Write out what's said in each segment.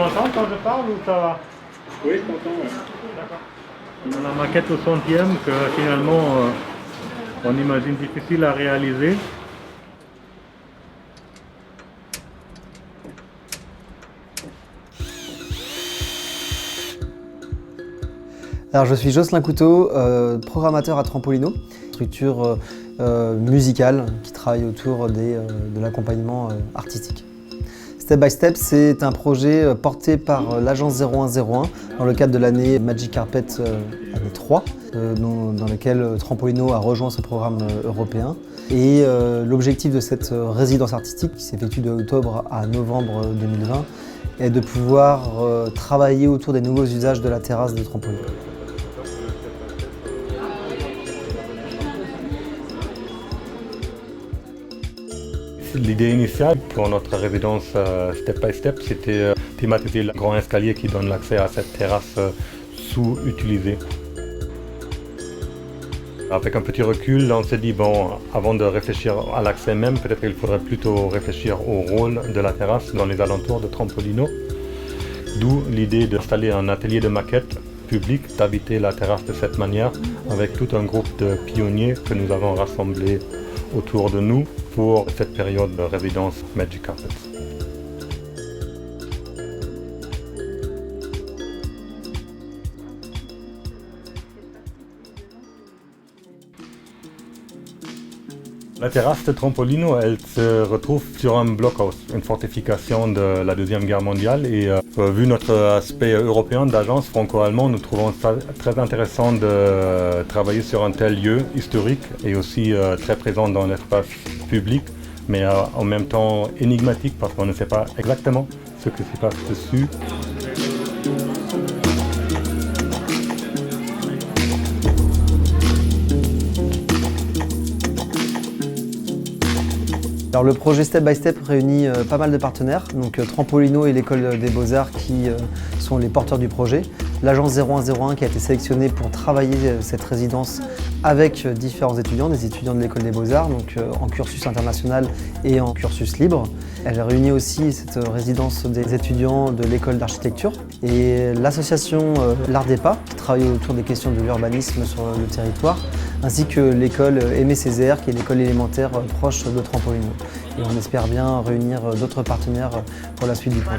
m'entends quand je parle ou ça va? Oui, je t'entends. Ouais. D'accord. On a la maquette au centième que finalement on imagine difficile à réaliser. Alors je suis Jocelyn Couteau, programmateur à Trampolino, structure musicale qui travaille autour de l'accompagnement artistique. Step by Step, c'est un projet porté par l'agence 0101 dans le cadre de l'année Magic Carpet année 3, dans lequel Trampolino a rejoint ce programme européen. Et l'objectif de cette résidence artistique, qui s'effectue de octobre à novembre 2020, est de pouvoir travailler autour des nouveaux usages de la terrasse de Trampolino. L'idée initiale pour notre résidence Step by Step, c'était thématiser le grand escalier qui donne l'accès à cette terrasse sous-utilisée. Avec un petit recul, on s'est dit, bon, avant de réfléchir à l'accès même, peut-être qu'il faudrait plutôt réfléchir au rôle de la terrasse dans les alentours de Trampolino. D'où l'idée d'installer un atelier de maquette public, d'habiter la terrasse de cette manière, avec tout un groupe de pionniers que nous avons rassemblés autour de nous pour cette période de résidence Magic Carpet. La terrasse de Trampolino, elle se retrouve sur un blockhouse, une fortification de la Deuxième Guerre mondiale. Et vu notre aspect européen d'agence franco-allemand, nous trouvons ça très intéressant de travailler sur un tel lieu historique et aussi très présent dans l'espace public, mais en même temps énigmatique parce qu'on ne sait pas exactement ce qui se passe dessus. Alors le projet Step by Step réunit pas mal de partenaires, donc Trampolino et l'École des Beaux-Arts qui sont les porteurs du projet, l'agence 0101 qui a été sélectionnée pour travailler cette résidence avec différents étudiants, des étudiants de l'École des Beaux-Arts, donc en cursus international et en cursus libre. Elle réunit aussi cette résidence des étudiants de l'École d'architecture et l'association L'Art des Pas qui travaille autour des questions de l'urbanisme sur le territoire, ainsi que l'école Aimé Césaire, qui est l'école élémentaire proche de Trampolino. Et on espère bien réunir d'autres partenaires pour la suite du projet.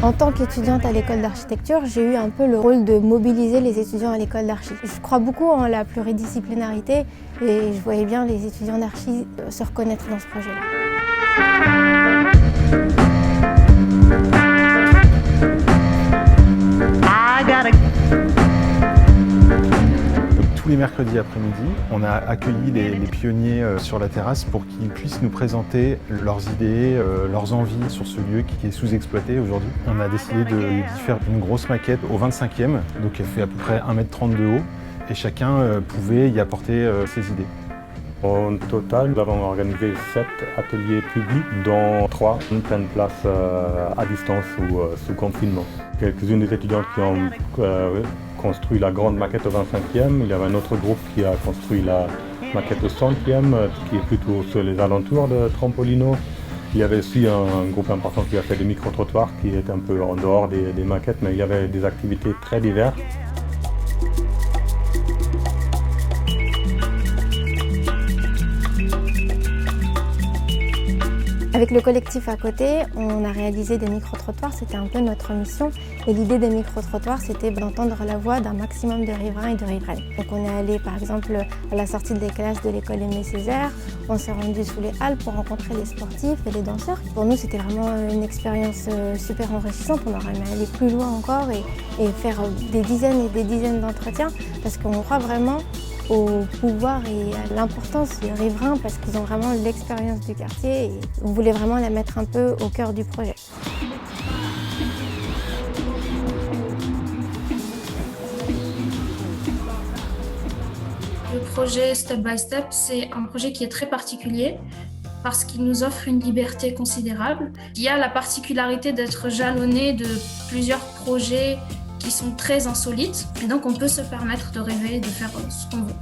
En tant qu'étudiante à l'école d'architecture, j'ai eu un peu le rôle de mobiliser les étudiants à l'école d'archi. Je crois beaucoup en la pluridisciplinarité et je voyais bien les étudiants d'archi se reconnaître dans ce projet-là. Tous les mercredis après-midi, on a accueilli les pionniers sur la terrasse pour qu'ils puissent nous présenter leurs idées, leurs envies sur ce lieu qui est sous-exploité aujourd'hui. On a décidé de faire une grosse maquette au 25e, donc elle fait à peu près 1,30 m de haut, et chacun pouvait y apporter ses idées. Au total, nous avons organisé 7 ateliers publics, dont 3 en pleine place à distance ou sous confinement. Quelques-unes des étudiantes qui ont construit la grande maquette au 25e. Il y avait un autre groupe qui a construit la maquette au 100e, qui est plutôt sur les alentours de Trampolino. Il y avait aussi un groupe important qui a fait des micro-trottoirs qui est un peu en dehors des maquettes, mais il y avait des activités très diverses. Avec le collectif à côté, on a réalisé des micro-trottoirs, c'était un peu notre mission. Et l'idée des micro-trottoirs, c'était d'entendre la voix d'un maximum de riverains et de riveraines. Donc on est allé par exemple à la sortie des classes de l'école Aimé Césaire, on s'est rendu sous les halles pour rencontrer les sportifs et les danseurs. Pour nous, c'était vraiment une expérience super enrichissante, on aurait aimé aller plus loin encore et faire des dizaines et des dizaines d'entretiens parce qu'on croit vraiment au pouvoir et à l'importance des riverains parce qu'ils ont vraiment l'expérience du quartier et on voulait vraiment la mettre un peu au cœur du projet. Le projet Step by Step, c'est un projet qui est très particulier parce qu'il nous offre une liberté considérable. Il y a la particularité d'être jalonné de plusieurs projets qui sont très insolites. Et donc, on peut se permettre de rêver et de faire ce qu'on veut.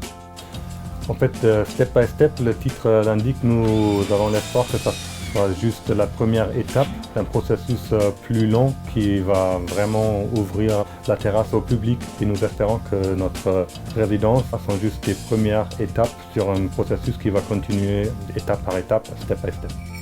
En fait, Step by Step, le titre l'indique, nous avons l'espoir que ça soit juste la première étape d'un processus plus long qui va vraiment ouvrir la terrasse au public. Et nous espérons que notre résidence sont juste les premières étapes sur un processus qui va continuer étape par étape, step by step.